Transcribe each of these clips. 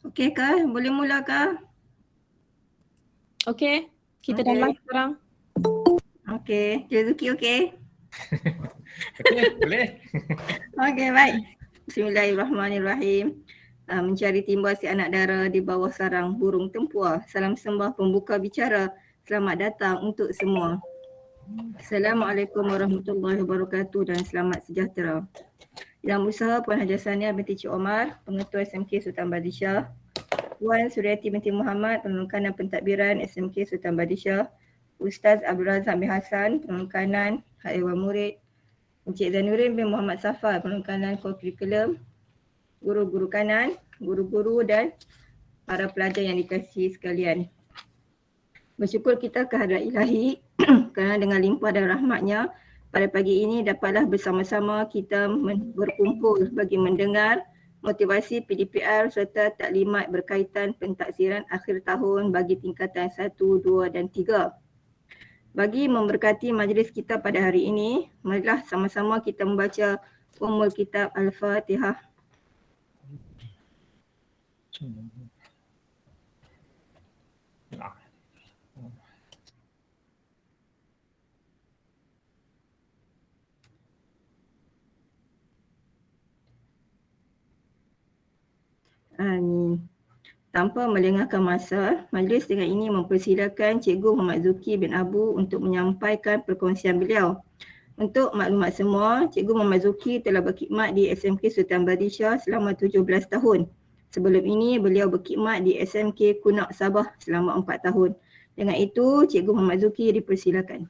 Okey ke? Boleh mula ke? Okey, kita dah live sekarang. Okey, Cik Zuki okey? Okey, boleh. Okey, baik. Bismillahirrahmanirrahim. Mencari timbal si anak dara di bawah sarang burung tempua. Salam sembah pembuka bicara. Selamat datang untuk semua. Assalamualaikum warahmatullahi wabarakatuh dan selamat sejahtera. Dalam usaha Puan Hajiah Saniah binti Cik Omar, Pengetua SMK Sultan Badisyah, Puan Suryati binti Muhammad, Penolkanan Pentadbiran SMK Sultan Badisyah, Ustaz Abdul Razak bin Hassan, Penolkanan Hak Ehwal Murid, Encik Zainuddin bin Muhammad Safar, Penolkanan Kurikulum, guru-guru kanan, guru-guru dan para pelajar yang dikasihi sekalian. Bersyukur kita kehadrat Ilahi kerana dengan limpah dan rahmatnya pada pagi ini dapatlah bersama-sama kita berkumpul bagi mendengar motivasi PDPR serta taklimat berkaitan pentaksiran akhir tahun bagi tingkatan 1, 2 dan 3. Bagi memberkati majlis kita pada hari ini, marilah sama-sama kita membaca Ummul Kitab Al-Fatihah. Amin. Tanpa melengahkan masa, majlis dengan ini mempersilakan Cikgu Muhammad Zuki bin Abu untuk menyampaikan perkongsian beliau. Untuk maklumat semua, Cikgu Muhammad Zuki telah berkhidmat di SMK Sultan Badisyah selama 17 tahun. Sebelum ini, beliau berkhidmat di SMK Kunak Sabah selama 4 tahun. Dengan itu, Cikgu Muhammad Zuki dipersilakan.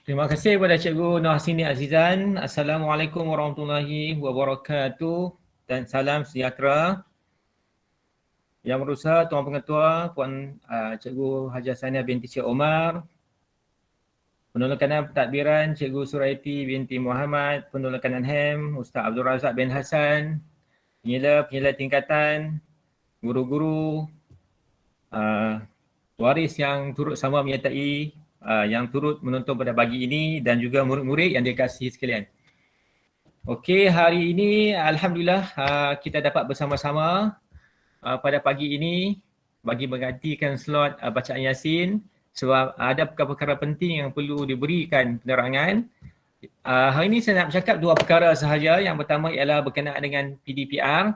Terima kasih kepada Cikgu Nur Hasini Azizan. Assalamualaikum warahmatullahi wabarakatuh dan salam sejahtera. Yang berusaha Tuan Pengetua, Puan Cikgu Hajiah Saniah binti Cik Omar, Penolkanan Pentadbiran Cikgu Suraiti binti Muhammad, Penolkanan HEM Ustaz Abdul Razak bin Hassan, penyela tingkatan, guru-guru, waris yang turut sama menyertai yang turut menonton pada pagi ini dan juga murid-murid yang dikasihi sekalian. Okey, hari ini alhamdulillah kita dapat bersama-sama pada pagi ini bagi menggantikan slot bacaan Yasin sebab ada perkara-perkara penting yang perlu diberikan penerangan. Hari ini saya nak bercakap dua perkara sahaja. Yang pertama ialah berkenaan dengan PDPR,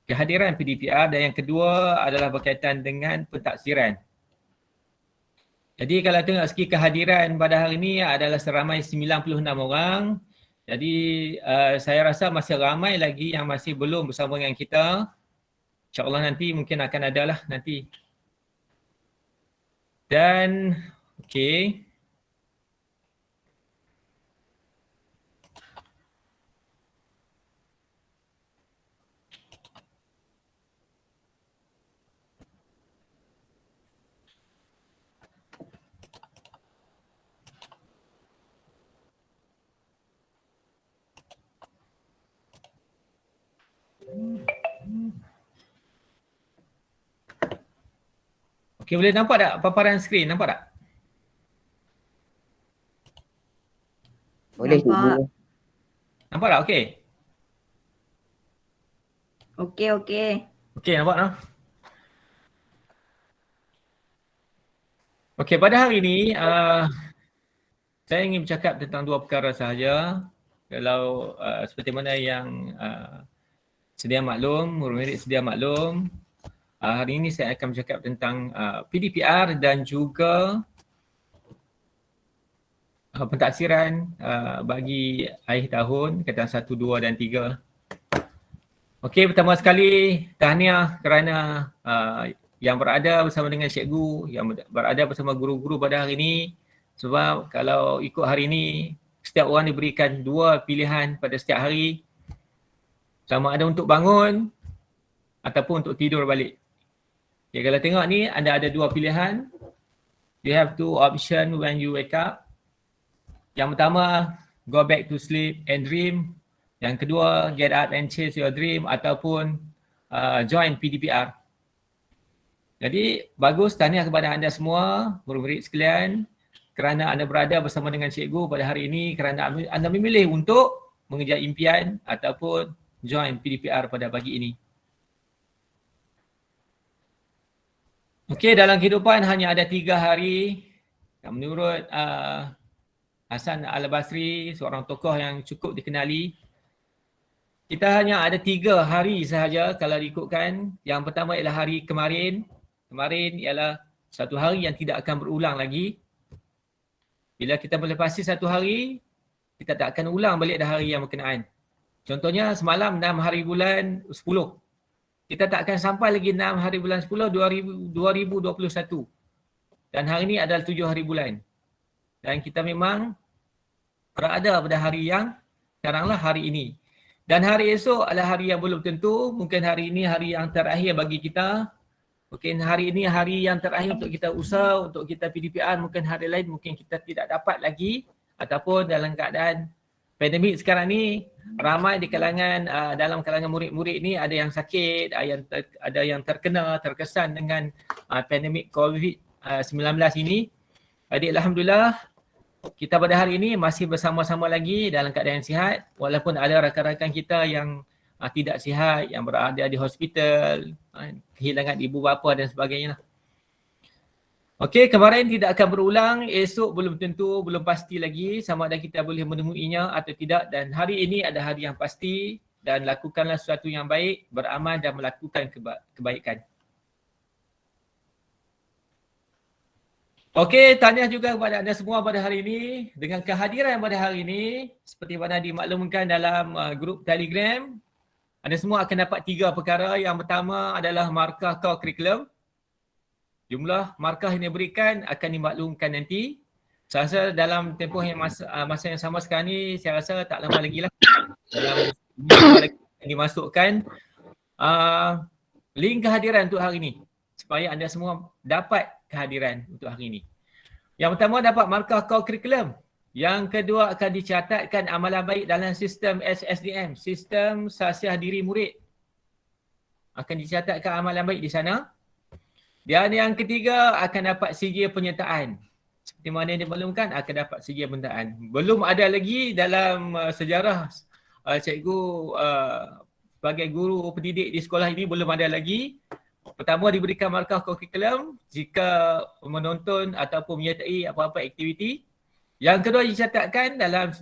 kehadiran PDPR, dan yang kedua adalah berkaitan dengan pentaksiran. Jadi kalau tengok segi kehadiran pada hari ini adalah seramai 96 orang. Jadi saya rasa masih ramai lagi yang masih belum bersama dengan kita. InsyaAllah nanti mungkin akan ada lah nanti. Dan okey. Okey, boleh nampak tak paparan skrin? Nampak tak? Boleh Nampak. Nampak tak? Okey. Okey. Okey, nampak tak? Okey, pada hari ini saya ingin bercakap tentang dua perkara sahaja. Kalau seperti mana yang sedia maklum, murid-murid sedia maklum, hari ini saya akan bercakap tentang PDPR dan juga pentaksiran bagi akhir tahun, kata 1, 2 dan 3. Okey, pertama sekali tahniah kerana yang berada bersama dengan cikgu, yang berada bersama guru-guru pada hari ini. Sebab kalau ikut hari ini, setiap orang diberikan 2 pilihan pada setiap hari. Sama ada untuk bangun ataupun untuk tidur balik. Okay, kalau tengok ni, anda ada 2 pilihan. You have 2 options when you wake up. Yang pertama, go back to sleep and dream. Yang kedua, get up and chase your dream ataupun join PDPR. Jadi bagus, tahniah kepada anda semua, murid-murid sekalian, kerana anda berada bersama dengan cikgu pada hari ini, kerana anda memilih untuk mengejar impian ataupun join PDPR pada pagi ini. Okey, dalam kehidupan hanya ada 3 hari. Menurut Hasan Al-Basri, seorang tokoh yang cukup dikenali, kita hanya ada 3 hari sahaja kalau diikutkan. Yang pertama ialah hari kemarin. Kemarin ialah satu hari yang tidak akan berulang lagi. Bila kita melepasi satu hari, kita tak akan ulang balik dah hari yang berkenaan. Contohnya semalam 6 hari bulan 10. Kita tak akan sampai lagi 6 hari bulan 10 2021. Dan hari ini adalah 7 hari bulan. Dan kita memang berada pada hari yang sekaranglah hari ini. Dan hari esok adalah hari yang belum tentu. Mungkin hari ini hari yang terakhir bagi kita. Mungkin hari ini hari yang terakhir untuk kita usaha, untuk kita PDPR. Mungkin hari lain mungkin kita tidak dapat lagi. Ataupun dalam keadaan pandemik sekarang ni, ramai di kalangan, dalam kalangan murid-murid ni ada yang sakit, ada yang terkena, terkesan dengan pandemik COVID-19 ini. Jadi alhamdulillah, kita pada hari ini masih bersama-sama lagi dalam keadaan sihat, walaupun ada rakan-rakan kita yang tidak sihat, yang berada di hospital, kehilangan ibu bapa dan sebagainya. Okey, kemarin tidak akan berulang, esok belum tentu, belum pasti lagi sama ada kita boleh menemuinya atau tidak, dan hari ini ada hari yang pasti, dan lakukanlah sesuatu yang baik, beramal dan melakukan kebaikan. Okey, tahniah juga kepada anda semua pada hari ini. Dengan kehadiran pada hari ini, seperti mana dimaklumkan dalam grup Telegram, anda semua akan dapat 3 perkara. Yang pertama adalah markah core curriculum. Jumlah markah yang diberikan akan dimaklumkan nanti. Saya rasa dalam tempoh yang masa yang sama sekarang ni, saya rasa tak lama lagi lah. Dalam minggu lagi dimasukkan link kehadiran untuk hari ini. Supaya anda semua dapat kehadiran untuk hari ini. Yang pertama dapat markah core curriculum. Yang kedua akan dicatatkan amalan baik dalam sistem SSDM, sistem sasiah diri murid. Akan dicatatkan amalan baik di sana. Dan yang ketiga akan dapat sijil penyertaan. Seperti mana yang dimaklumkan akan dapat sijil penyertaan. Belum ada lagi dalam sejarah cikgu sebagai guru pendidik di sekolah ini, belum ada lagi. Pertama diberikan markah curriculum jika menonton ataupun menyertai apa-apa aktiviti. Yang kedua dicatatkan dalam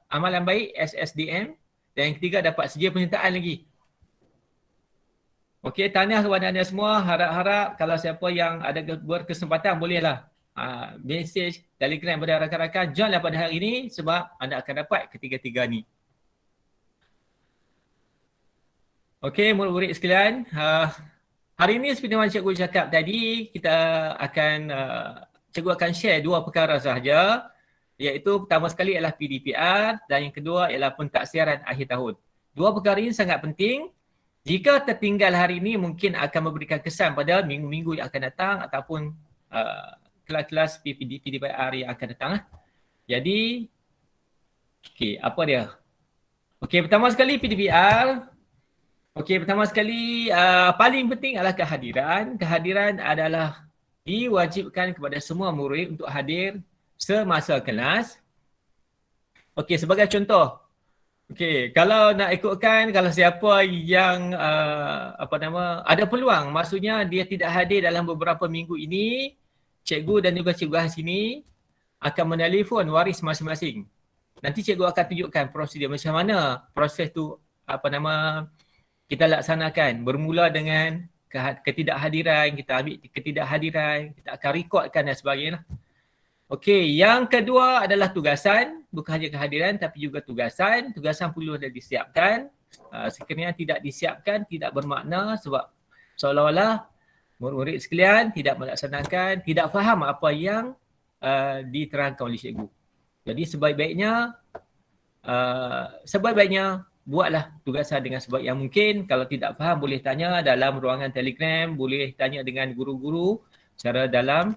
amalan baik SSDM. Dan yang ketiga dapat sijil penyertaan lagi. Okey, tahniah kepada anda semua. Harap-harap kalau siapa yang ada berkesempatan bolehlah message Telegram pada rakan-rakan. Joinlah pada hari ini sebab anda akan dapat ketiga-tiga ni. Okey, murid-murid sekalian. Hari ini seperti mana cikgu cakap tadi, cikgu akan share 2 perkara sahaja, iaitu pertama sekali ialah PDPR dan yang kedua ialah pentaksiran akhir tahun. 2 perkara ini sangat penting. Jika tertinggal hari ini mungkin akan memberikan kesan pada minggu-minggu yang akan datang ataupun kelas-kelas PDPR yang akan datang. Jadi, okey, apa dia? Okey, pertama sekali PDPR. Okey, pertama sekali paling penting adalah kehadiran. Kehadiran adalah diwajibkan kepada semua murid untuk hadir semasa kelas. Okey, sebagai contoh. Okey, kalau nak ikutkan, kalau siapa yang ada peluang, maksudnya dia tidak hadir dalam beberapa minggu ini, cikgu dan juga cikgu Hasini akan menelefon waris masing-masing. Nanti cikgu akan tunjukkan prosedur macam mana proses tu kita laksanakan. Bermula dengan ketidakhadiran, kita ambil ketidakhadiran, kita akan rekodkan dan sebagainya. Okey, yang kedua adalah tugasan, bukan hanya kehadiran tapi juga tugasan. Tugasan perlu ada disiapkan. Sekiranya tidak disiapkan tidak bermakna sebab seolah-olah murid-murid sekalian tidak melaksanakan, tidak faham apa yang diterangkan oleh cikgu. Jadi sebaik-baiknya buatlah tugasan dengan sebaik yang mungkin. Kalau tidak faham boleh tanya dalam ruangan Telegram, boleh tanya dengan guru-guru secara dalam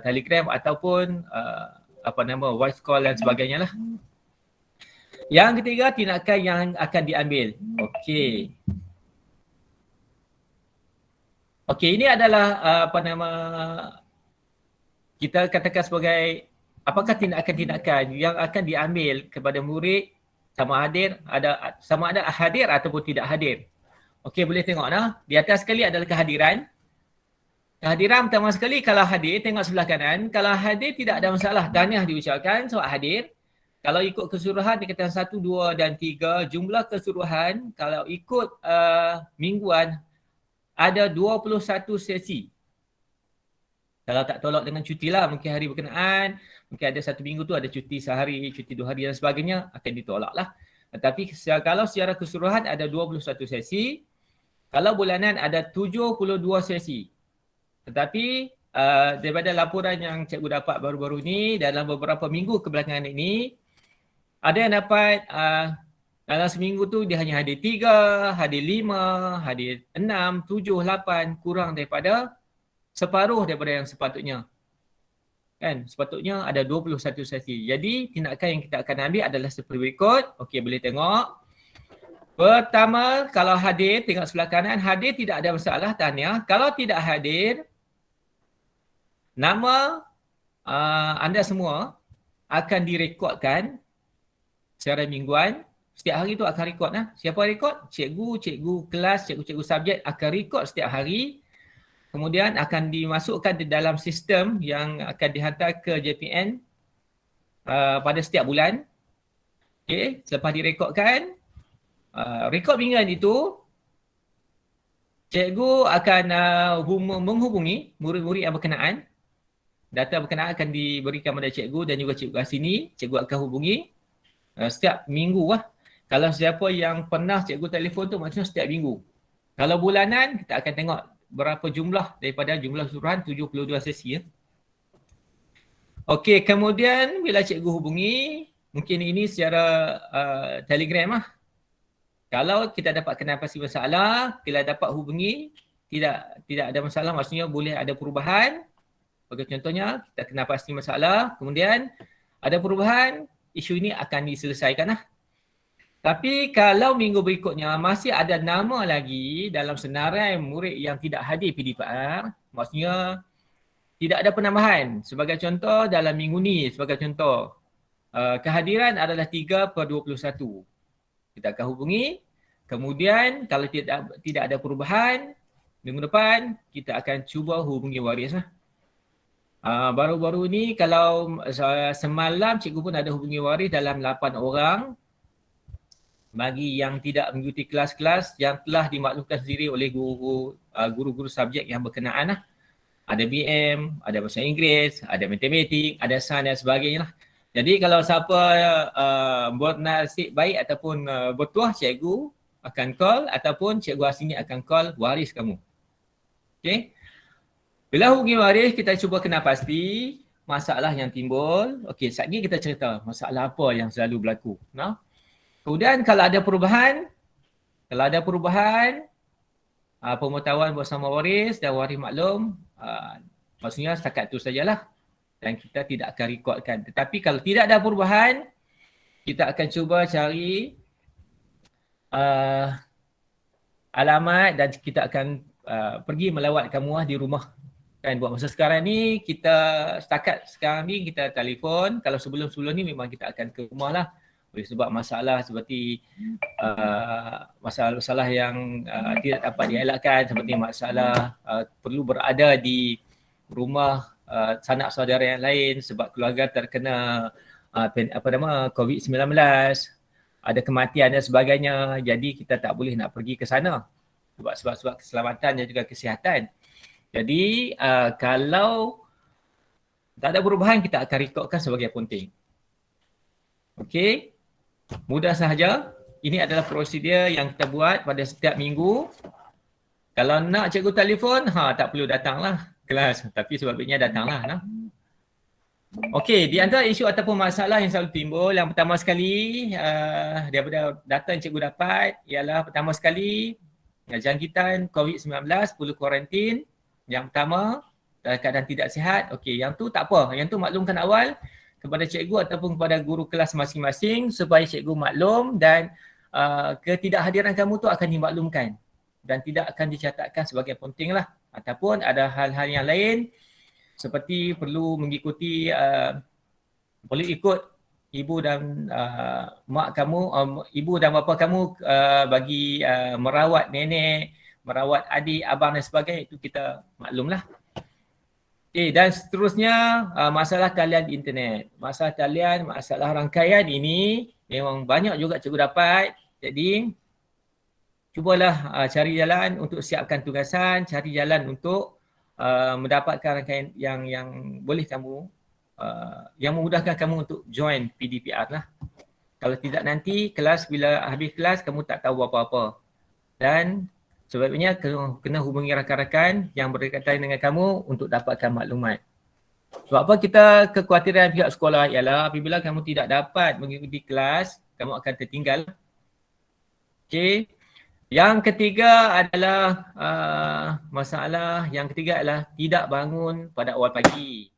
Telegram ataupun voice call dan sebagainya lah. Yang ketiga, tindakan yang akan diambil. Okey. Okey, ini adalah kita katakan sebagai apakah tindakan-tindakan yang akan diambil kepada murid sama ada hadir ataupun tidak hadir. Okey, boleh tengok nah. Di atas sekali adalah kehadiran. Kehadiran pertama sekali kalau hadir, tengok sebelah kanan. Kalau hadir tidak ada masalah. Tahniah diucapkan sebab hadir. Kalau ikut keseluruhan tingkatan 1, 2 dan 3, jumlah keseluruhan kalau ikut mingguan ada 21 sesi. Kalau tak tolak dengan cuti lah, mungkin hari berkenaan, mungkin ada satu minggu tu ada cuti sehari, cuti 2 hari dan sebagainya, akan ditolak lah. Tetapi kalau secara keseluruhan ada 21 sesi, kalau bulanan ada 72 sesi. Tetapi daripada laporan yang cikgu dapat baru-baru ni, dalam beberapa minggu kebelakangan ini, ada yang dapat dalam seminggu tu dia hanya hadir 3, hadir 5, hadir 6, 7, 8, kurang daripada separuh daripada yang sepatutnya. Kan? Sepatutnya ada 21 sesi. Jadi tindakan yang kita akan ambil adalah seperti berikut. Okey, boleh tengok. Pertama, kalau hadir, tengok sebelah kanan. Hadir tidak ada masalah, tahniah. Kalau tidak hadir, nama anda semua akan direkodkan secara mingguan. Setiap hari tu akan rekod lah. Siapa rekod? Cikgu kelas, cikgu-cikgu subjek akan rekod setiap hari. Kemudian akan dimasukkan di dalam sistem yang akan dihantar ke JPN pada setiap bulan. Okey, selepas direkodkan, rekod mingguan itu, cikgu akan menghubungi murid-murid yang berkenaan. Data berkenaan akan diberikan kepada cikgu dan juga cikgu asini. Cikgu akan hubungi setiap minggu lah. Kalau siapa yang pernah cikgu telefon tu maksudnya setiap minggu. Kalau bulanan kita akan tengok berapa jumlah daripada jumlah keseluruhan 72 sesi ya. Okey, kemudian bila cikgu hubungi, mungkin ini secara Telegram lah. Kalau kita dapat kenal pasti masalah, bila dapat hubungi, tidak ada masalah, maksudnya boleh ada perubahan. Bagi contohnya, kita kenal pasti masalah, kemudian ada perubahan, isu ini akan diselesaikan lah. Tapi kalau minggu berikutnya masih ada nama lagi dalam senarai murid yang tidak hadir PDPR, maksudnya tidak ada penambahan. Sebagai contoh dalam minggu ni, sebagai contoh, kehadiran adalah 3/21. Kita akan hubungi, kemudian kalau tidak ada perubahan, minggu depan kita akan cuba hubungi waris lah. Baru-baru ni kalau semalam cikgu pun ada hubungi waris dalam 8 orang bagi yang tidak mengikuti kelas-kelas yang telah dimaklumkan sendiri oleh guru-guru subjek yang berkenaan lah. Ada BM, ada bahasa Inggeris, ada matematik, ada sains dan sebagainya lah. Jadi kalau siapa bernasib baik ataupun bertuah, cikgu akan call ataupun cikgu asing akan call waris kamu. Okay. Bila hubungi waris, kita cuba kenal pasti masalah yang timbul. Okey, sekejap lagi kita cerita masalah apa yang selalu berlaku. Nah. Kemudian kalau ada perubahan, pemberitahuan bersama waris dan waris maklum, maksudnya setakat itu sajalah. Dan kita tidak akan rekodkan. Tetapi kalau tidak ada perubahan, kita akan cuba cari alamat dan kita akan pergi melawat kamu di rumah. Kan buat masa sekarang ni setakat sekarang ni kita telefon. Kalau sebelum-sebelum ni memang kita akan ke rumah lah. Oleh sebab masalah seperti masalah-masalah yang tidak dapat dielakkan, seperti masalah perlu berada di rumah sanak saudara yang lain sebab keluarga terkena COVID-19, ada kematian dan sebagainya. Jadi kita tak boleh nak pergi ke sana sebab keselamatan dan juga kesihatan. Jadi kalau Tak ada perubahan, kita akan rekodkan sebagai penting. Okey. Mudah sahaja. Ini adalah prosedur yang kita buat pada setiap minggu. Kalau nak cikgu telefon, tak perlu datanglah kelas. Tapi sebabnya datanglah. Nah. Okey, di antara isu ataupun masalah yang selalu timbul, yang pertama sekali daripada data yang cikgu dapat ialah pertama sekali jangkitan COVID-19 perlu kuarantin. Yang pertama, dalam keadaan tidak sihat. Okey, yang tu tak apa. Yang tu maklumkan awal kepada cikgu ataupun kepada guru kelas masing-masing supaya cikgu maklum dan ketidakhadiran kamu tu akan dimaklumkan dan tidak akan dicatatkan sebagai penting lah. Ataupun ada hal-hal yang lain seperti perlu mengikuti, perlu ikut ibu dan mak kamu, ibu dan bapa kamu bagi merawat nenek, merawat adik, abang dan sebagainya, itu kita maklumlah. Okay, dan seterusnya masalah talian internet. Masalah talian, masalah rangkaian ini memang banyak juga cikgu dapat. Jadi cubalah cari jalan untuk siapkan tugasan, cari jalan untuk mendapatkan rangkaian yang boleh kamu, yang memudahkan kamu untuk join PDPR lah. Kalau tidak nanti kelas, bila habis kelas kamu tak tahu apa-apa. Dan sebabnya kena hubungi rakan-rakan yang berdekatan dengan kamu untuk dapatkan maklumat. Sebab apa kita kekhawatiran pihak sekolah ialah apabila kamu tidak dapat mengikuti kelas, kamu akan tertinggal. Okey. Yang ketiga adalah masalah yang ketiga adalah tidak bangun pada awal pagi.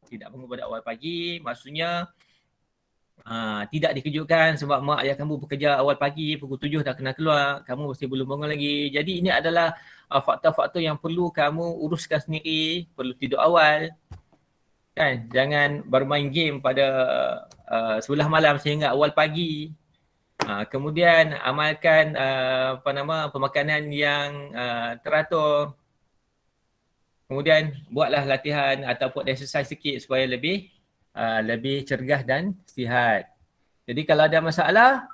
Tidak bangun pada awal pagi maksudnya tidak dikejutkan sebab mak ayah kamu bekerja awal pagi, pukul 7 dah kena keluar, kamu masih belum bangun lagi. Jadi ini adalah faktor-faktor yang perlu kamu uruskan sendiri, perlu tidur awal. Kan? Jangan bermain game pada sebelah malam sehingga awal pagi. Kemudian amalkan pemakanan yang teratur. Kemudian buatlah latihan ataupun exercise sikit supaya lebih cergah dan sihat. Jadi kalau ada masalah,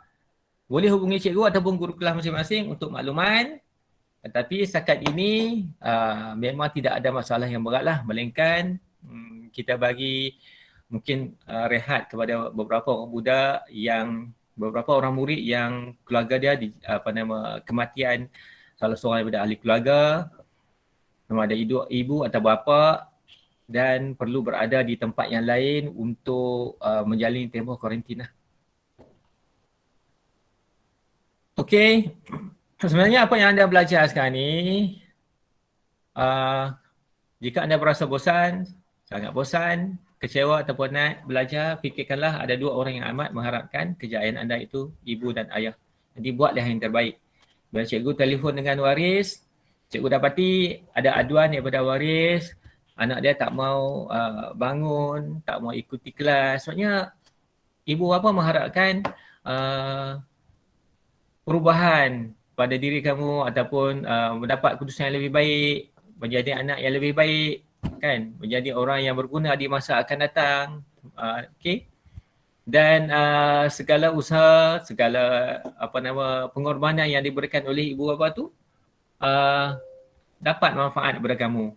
boleh hubungi cikgu ataupun guru kelas masing-masing untuk makluman. Tetapi setakat ini memang tidak ada masalah yang berat lah. Melainkan kita bagi mungkin rehat kepada beberapa orang budak yang, beberapa orang murid yang keluarga dia kematian salah seorang daripada ahli keluarga, sama ada ibu atau bapa, dan perlu berada di tempat yang lain untuk menjalani tempoh kuarantin lah. Okey, sebenarnya apa yang anda belajar sekarang ni, jika anda berasa bosan, sangat bosan, kecewa ataupun nak belajar, fikirkanlah ada dua orang yang amat mengharapkan kejayaan anda, itu ibu dan ayah. Jadi buatlah yang terbaik. Bila cikgu telefon dengan waris, cikgu dapati ada aduan daripada waris, anak dia tak mau bangun, tak mau ikuti kelas. Maksudnya ibu bapa mengharapkan perubahan pada diri kamu ataupun mendapat keputusan yang lebih baik, menjadi anak yang lebih baik, kan, menjadi orang yang berguna di masa akan datang. Okey. Dan segala usaha, segala pengorbanan yang diberikan oleh ibu bapa tu dapat manfaat kepada kamu.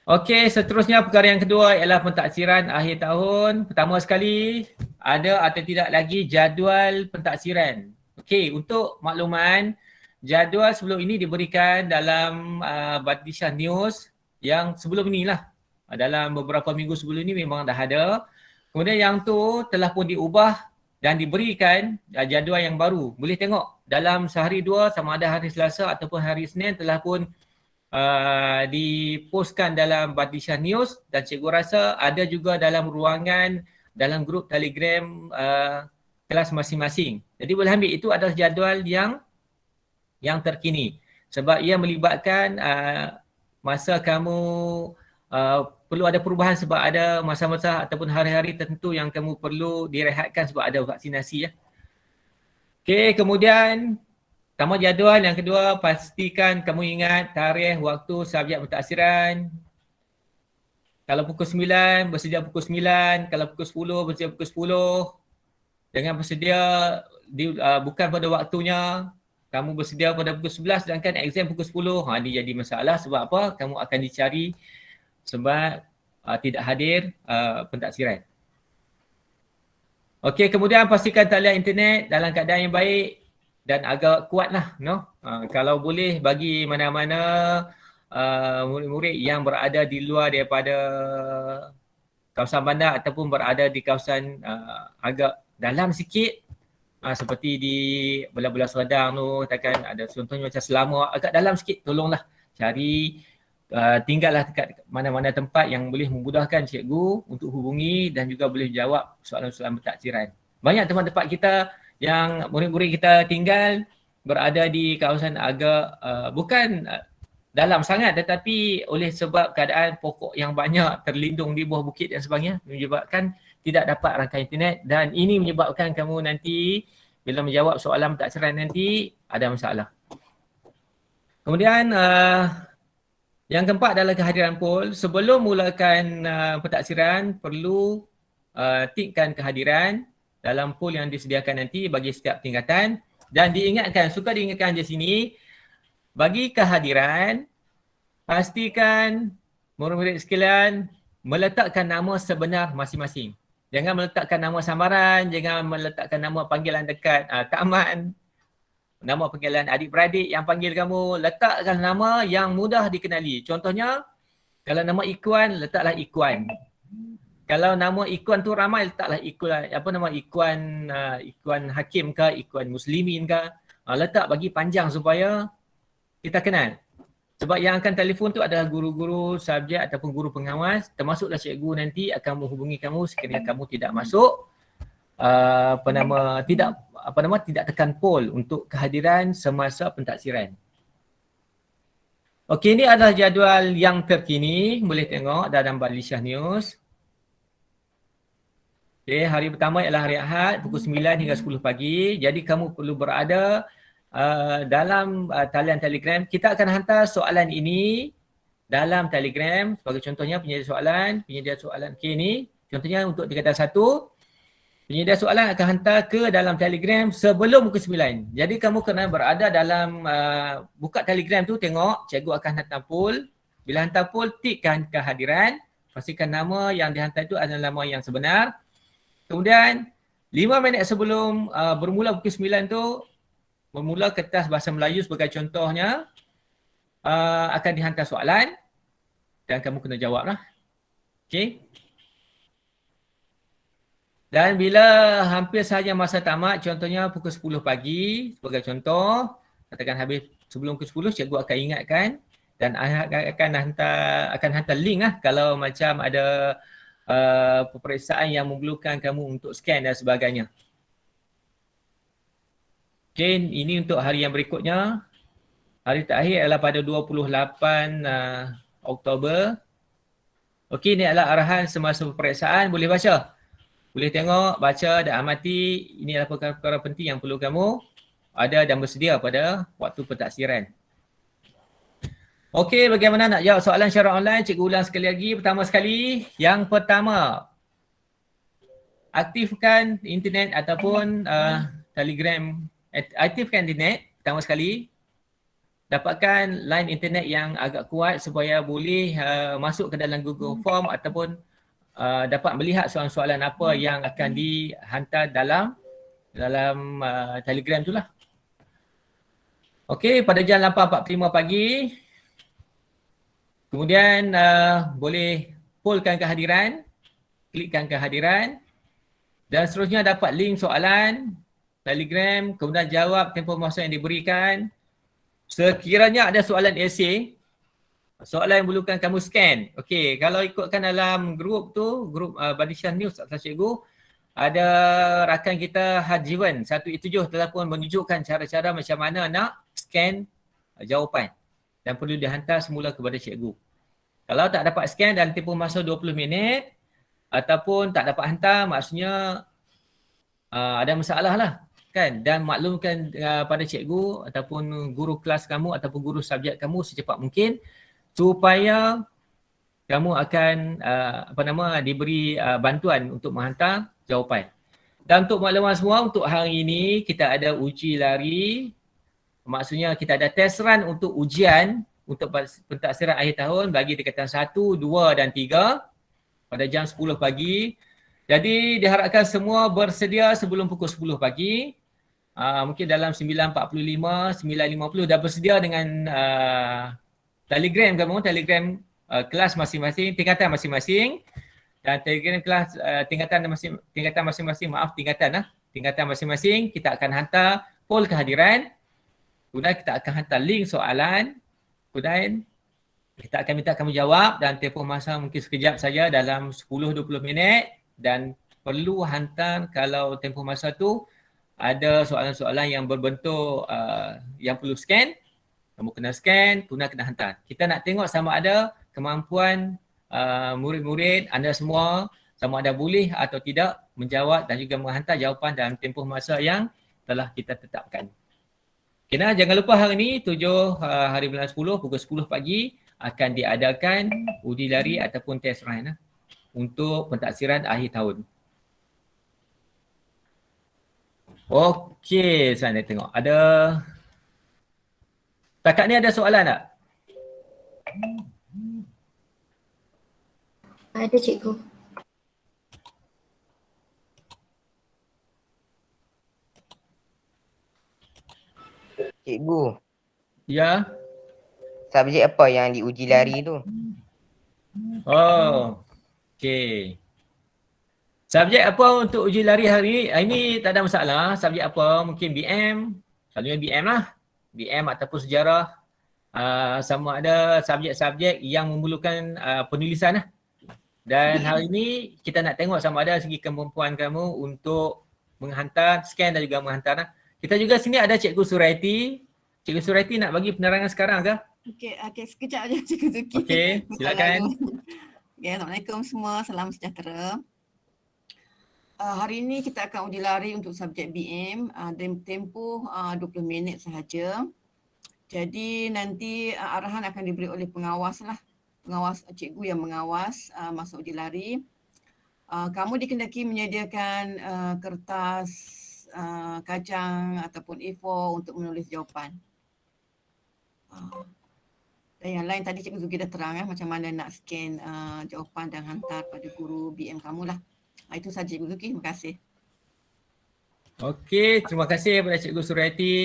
Okey, seterusnya perkara yang kedua ialah pentaksiran akhir tahun. Pertama sekali, ada atau tidak lagi jadual pentaksiran. Okey, untuk makluman, jadual sebelum ini diberikan dalam Badisha News yang sebelum inilah. Dalam beberapa minggu sebelum ini memang dah ada. Kemudian yang tu telah pun diubah dan diberikan jadual yang baru. Boleh tengok dalam sehari dua, sama ada hari Selasa ataupun hari Isnin, telah pun dipostkan dalam Badisha News, dan cikgu rasa ada juga dalam ruangan, dalam grup Telegram kelas masing-masing. Jadi boleh ambil, itu adalah jadual yang terkini sebab ia melibatkan masa kamu perlu ada perubahan sebab ada masa-masa ataupun hari-hari tertentu yang kamu perlu direhatkan sebab ada vaksinasi ya. Okey, kemudian tambah jadual yang kedua, pastikan kamu ingat tarikh, waktu, subjek pentaksiran. Kalau pukul 9, bersedia pukul 9. Kalau pukul 10, bersedia pukul 10. Jangan bersedia bukan pada waktunya. Kamu bersedia pada pukul 11 sedangkan exam pukul 10. Ini jadi masalah sebab apa? Kamu akan dicari sebab tidak hadir pentaksiran. Okey, kemudian pastikan talian internet dalam keadaan yang baik dan agak kuat lah, kalau boleh bagi mana-mana murid-murid yang berada di luar daripada kawasan bandar ataupun berada di kawasan agak dalam sikit, seperti di belah-belah Sedang tu, takkan ada contohnya macam Selangor, agak dalam sikit, tolonglah cari tinggallah dekat mana-mana tempat yang boleh memudahkan cikgu untuk hubungi dan juga boleh jawab soalan-soalan pentaksiran. Banyak tempat-tempat kita yang murid-murid kita tinggal berada di kawasan agak bukan dalam sangat, tetapi oleh sebab keadaan pokok yang banyak terlindung di bawah bukit dan sebagainya menyebabkan tidak dapat rangkaian internet, dan ini menyebabkan kamu nanti bila menjawab soalan pentaksiran nanti ada masalah. Kemudian yang keempat adalah kehadiran pool. Sebelum mulakan pentaksiran perlu tikkan kehadiran dalam pool yang disediakan nanti bagi setiap tingkatan, dan suka diingatkan di sini, bagi kehadiran pastikan murid-murid sekalian meletakkan nama sebenar masing-masing. Jangan meletakkan nama samaran, jangan meletakkan nama panggilan dekat taman, nama panggilan adik-beradik yang panggil kamu. Letakkan nama yang mudah dikenali. Contohnya, kalau nama Ikuan, letaklah Ikuan. Kalau nama Ikuan tu ramai, letaklah Ikuan, Ikuan Hakim ke, Ikuan Muslimin ke. Letak bagi panjang supaya kita kenal. Sebab yang akan telefon tu adalah guru-guru subjek ataupun guru pengawas, termasuklah cikgu nanti akan menghubungi kamu sekiranya kamu tidak masuk tidak tekan poll untuk kehadiran semasa pentaksiran. Okey, ini adalah jadual yang terkini, boleh tengok dalam Malaysia News. Okey, hari pertama ialah hari Ahad pukul 9 hingga 10 pagi. Jadi kamu perlu berada dalam talian Telegram. Kita akan hantar soalan ini dalam Telegram. Sebagai contohnya penyedia soalan okey ni. Contohnya untuk tingkatan 1, penyedia soalan akan hantar ke dalam Telegram sebelum pukul 9. Jadi kamu kena berada dalam buka Telegram tu, tengok cikgu akan hantar poll. Bila hantar poll, tikkan kehadiran. Pastikan nama yang dihantar itu adalah nama yang sebenar. Kemudian 5 minit sebelum bermula pukul 9 tu, bermula kertas bahasa Melayu sebagai contohnya, akan dihantar soalan dan kamu kena jawablah. Okey. Dan bila hampir sahaja masa tamat, contohnya pukul 10 pagi sebagai contoh, katakan habis sebelum pukul 10, cikgu akan ingatkan dan akan hantar link kalau macam ada peperiksaan yang memerlukan kamu untuk scan dan sebagainya. Okay, ini untuk hari yang berikutnya. Hari terakhir adalah pada 28 Oktober. Okey, ini adalah arahan semasa peperiksaan. Boleh baca. Boleh tengok, baca dan amati. Ini adalah perkara-perkara penting yang perlu kamu ada dan bersedia pada waktu pentaksiran. Okey, bagaimana nak jawab soalan secara online? Cikgu ulang sekali lagi. Pertama sekali, yang pertama, aktifkan internet ataupun Telegram. Aktifkan internet pertama sekali. Dapatkan line internet yang agak kuat supaya boleh masuk ke dalam Google Form ataupun dapat melihat soalan-soalan apa yang akan dihantar dalam Telegram itulah. Okey, pada jam 8.45 pagi. Kemudian boleh pollkan kehadiran, klikkan kehadiran dan seterusnya dapat link soalan Telegram, kemudian jawab tempoh masa yang diberikan. Sekiranya ada soalan esei, soalan yang perlukan kamu scan. Okey, kalau ikutkan dalam grup tu, grup Malaysia News atas cikgu, ada rakan kita Hajiwan 117 telah pun menunjukkan cara-cara macam mana nak scan jawapan dan perlu dihantar semula kepada cikgu. Kalau tak dapat scan dalam tempoh masa 20 minit ataupun tak dapat hantar, maksudnya ada masalah lah. Kan, dan maklumkan pada cikgu ataupun guru kelas kamu ataupun guru subjek kamu secepat mungkin supaya kamu akan diberi bantuan untuk menghantar jawapan. Dan untuk makluman semua, untuk hari ini kita ada uji lari, maksudnya kita ada test run untuk ujian untuk pentaksiran akhir tahun bagi tingkatan 1, 2 dan 3. pada jam 10 pagi. Jadi diharapkan semua bersedia sebelum pukul 10 pagi. Mungkin dalam 9.45, 9.50 dah bersedia dengan Telegram Telegram kelas masing-masing, tingkatan masing-masing. Dan Telegram kelas tingkatan masing-masing kita akan hantar poll kehadiran. Kemudian kita akan hantar link soalan. Kemudian kita akan minta kamu jawab dan tempoh masa mungkin sekejap saja dalam 10-20 minit dan perlu hantar kalau tempoh masa tu ada soalan-soalan yang berbentuk yang perlu scan, kamu kena scan, kemudian kena hantar. Kita nak tengok sama ada kemampuan murid-murid anda semua sama ada boleh atau tidak menjawab dan juga menghantar jawapan dalam tempoh masa yang telah kita tetapkan. Okay, nah, jangan lupa hari ini 7 hari bulan 10 pukul 10 pagi akan diadakan uji lari ataupun test run untuk pentaksiran akhir tahun. Okey, saya nak tengok. Setakat ni ada soalan tak? Ada cikgu. Cikgu, Ya. subjek apa yang diuji lari tu? Oh. Okey. Subjek apa untuk uji lari hari ini tak ada masalah. Subjek apa? Mungkin BM. Selalunya BM lah. BM ataupun sejarah. Sama ada subjek-subjek yang memerlukan penulisan lah. Dan hari ini kita nak tengok sama ada segi kemampuan kamu untuk menghantar, scan dan juga menghantar lah. Kita juga sini ada Cikgu Suraiti. Cikgu Suraiti nak bagi penerangan sekarang ke? Okey, sekejap aja Cikgu Zuki. Okey, silakan. Okay, Assalamualaikum semua, salam sejahtera. Hari ini kita akan uji lari untuk subjek BM, tempoh 20 minit sahaja. Jadi nanti arahan akan diberi oleh pengawas lah, pengawas cikgu yang mengawas masa uji lari. Kamu dikendaki menyediakan kertas, kacang ataupun A4 untuk menulis jawapan. Dan yang lain tadi Cikgu Zuki dah terang macam mana nak scan jawapan dan hantar pada guru BM kamu lah. Itu saja Cikgu Zuki, terima kasih. Okey, terima kasih kepada Cikgu Suraiti.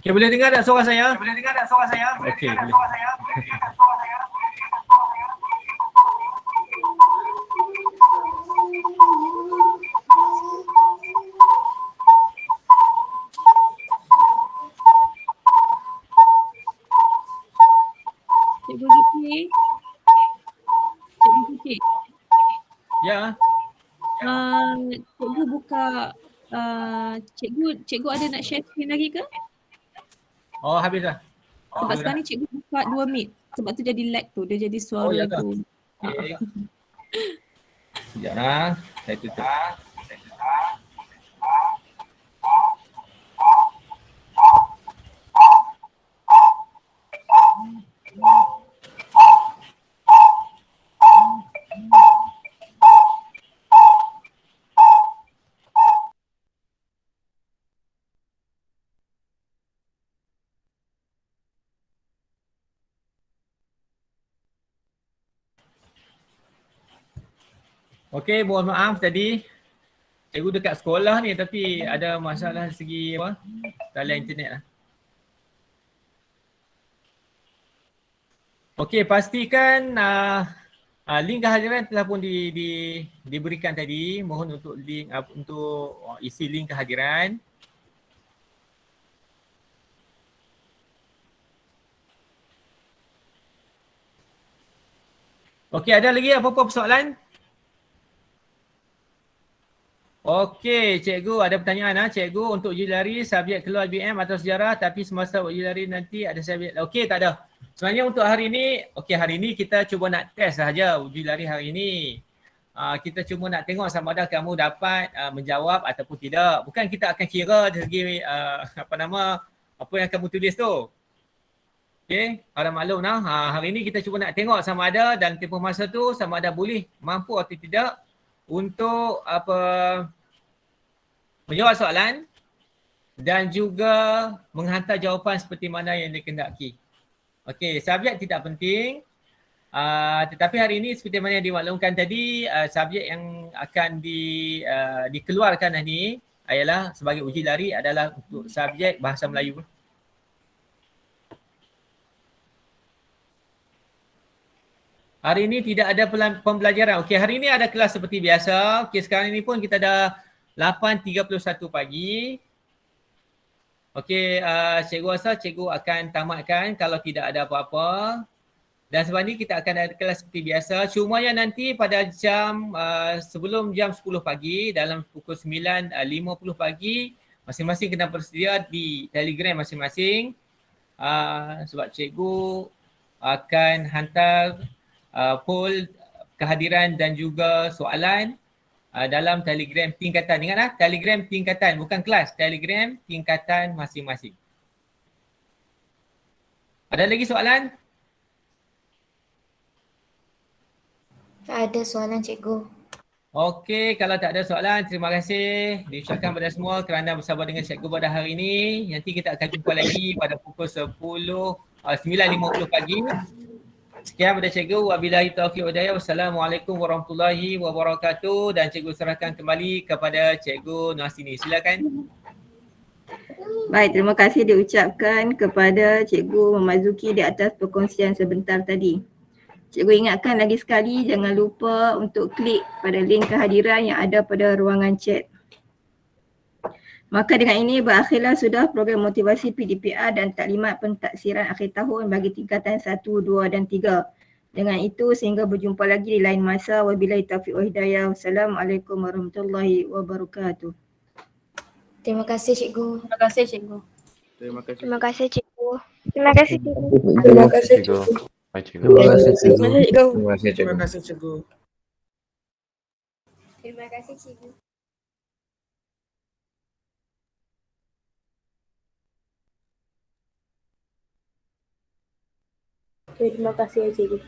Okey, boleh dengar tak suara saya? Okey, boleh. Cikgu Zuki. Cikgu Zuki. Ya. Cikgu buka, cikgu ada nak share screen lagi ke? Oh, habis dah. Sebab sekarang ni cikgu buka 2 mic. Sebab tu jadi lag tu, dia jadi suara ya ke? tu. Okey. Sekejap lah. Saya tutup. Okey, mohon maaf tadi Cikgu dekat sekolah ni tapi ada masalah segi apa? Talian internet lah. Okey, pastikan link kehadiran telah pun diberikan tadi. Mohon untuk link untuk isi link kehadiran. Okey, ada lagi apa-apa persoalan? Okey, cikgu ada pertanyaan cikgu untuk uji lari subjek keluar BM atau sejarah tapi semasa uji lari nanti ada subjek. Okey, tak ada. Sebenarnya untuk hari ini, okey hari ini kita cuba nak test sahaja uji lari hari ini. Kita cuma nak tengok sama ada kamu dapat menjawab ataupun tidak. Bukan kita akan kira dari segi apa yang kamu tulis tu. Okey, harap maklum hari ini kita cuba nak tengok sama ada dalam tempoh masa tu sama ada boleh mampu atau tidak untuk menjawab soalan dan juga menghantar jawapan seperti mana yang dikehendaki. Okey, subjek tidak penting. Tetapi hari ini seperti mana yang dimaklumkan tadi, subjek yang akan dikeluarkan ini ialah sebagai uji lari adalah untuk subjek bahasa Melayu. Hari ini tidak ada pembelajaran. Okey, hari ini ada kelas seperti biasa. Okey, sekarang ini pun kita dah 8.31 pagi. Okey, cikgu rasa cikgu akan tamatkan kalau tidak ada apa-apa. Dan sebab ni kita akan ada kelas seperti biasa. Cuma yang nanti pada jam sebelum jam 10 pagi dalam pukul 9.50 pagi masing-masing kena bersedia di Telegram masing-masing. Sebab cikgu akan hantar poll kehadiran dan juga soalan dalam Telegram tingkatan. Ingatlah, Telegram tingkatan bukan kelas, Telegram tingkatan masing-masing. Ada lagi soalan? Tak ada soalan cikgu. Okey, kalau tak ada soalan, terima kasih diucapkan kepada semua kerana bersabar dengan cikgu pada hari ini. Nanti kita akan jumpa lagi pada pukul 9.50 pagi. Sekian pada cikgu. Wabillahi taufiq wal hidayah. Wassalamualaikum warahmatullahi wabarakatuh. Dan cikgu serahkan kembali kepada cikgu Nuhasini. Silakan. Baik, terima kasih diucapkan kepada Cikgu Memazuki di atas perkongsian sebentar tadi. Cikgu ingatkan lagi sekali jangan lupa untuk klik pada link kehadiran yang ada pada ruangan chat. Maka dengan ini berakhirlah sudah program motivasi PDPR dan taklimat pentaksiran akhir tahun bagi tingkatan 1, 2 dan 3. Dengan itu sehingga berjumpa lagi di lain masa. Wabillahi taufiq wal hidayah. Wassalamualaikum warahmatullahi wabarakatuh. Terima kasih cikgu. Terima kasih cikgu. Terima kasih. Terima kasih cikgu. Terima kasih cikgu. Terima kasih cikgu. Baik cikgu. Terima kasih cikgu. Terima kasih cikgu. Terima kasih cikgu. Terima kasih cikgu. Terima kasih ya cikgu.